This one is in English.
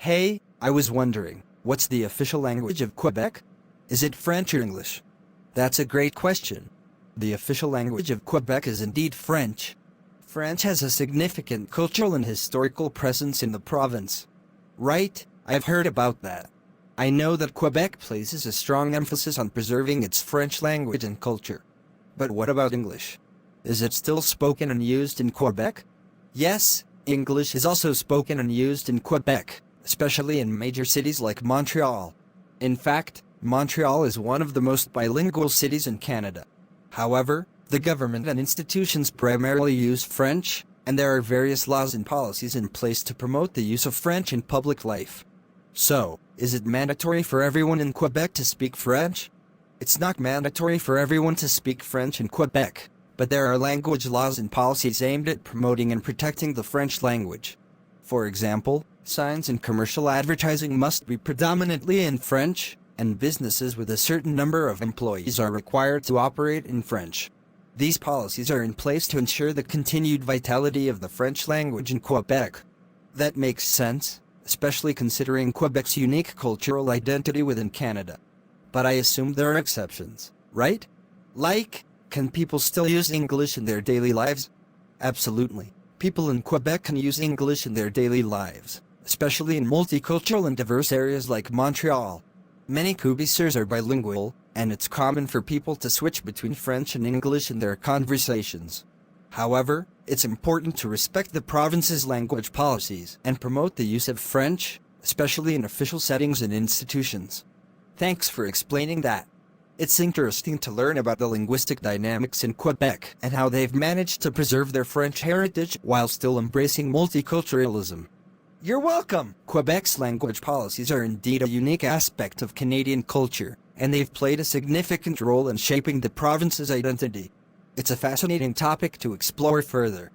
Hey, I was wondering, what's the official language of Quebec? Is it French or English? That's a great question. The official language of Quebec is indeed French. French has a significant cultural and historical presence in the province. Right, I've heard about that. I know that Quebec places a strong emphasis on preserving its French language and culture. But what about English? Is it still spoken and used in Quebec? Yes, English is also spoken and used in Quebec, especially in major cities like Montreal. In fact, Montreal is one of the most bilingual cities in Canada. However, the government and institutions primarily use French, and there are various laws and policies in place to promote the use of French in public life. So, is it mandatory for everyone in Quebec to speak French? It's not mandatory for everyone to speak French in Quebec, but there are language laws and policies aimed at promoting and protecting the French language. For example, signs and commercial advertising must be predominantly in French, and businesses with a certain number of employees are required to operate in French. These policies are in place to ensure the continued vitality of the French language in Quebec. That makes sense, especially considering Quebec's unique cultural identity within Canada. But I assume there are exceptions, right? Like, can people still use English in their daily lives? Absolutely. People in Quebec can use English in their daily lives, especially in multicultural and diverse areas like Montreal. Many Québécois are bilingual, and it's common for people to switch between French and English in their conversations. However, it's important to respect the province's language policies and promote the use of French, especially in official settings and institutions. Thanks for explaining that. It's interesting to learn about the linguistic dynamics in Quebec and how they've managed to preserve their French heritage while still embracing multiculturalism. You're welcome! Quebec's language policies are indeed a unique aspect of Canadian culture, and they've played a significant role in shaping the province's identity. It's a fascinating topic to explore further.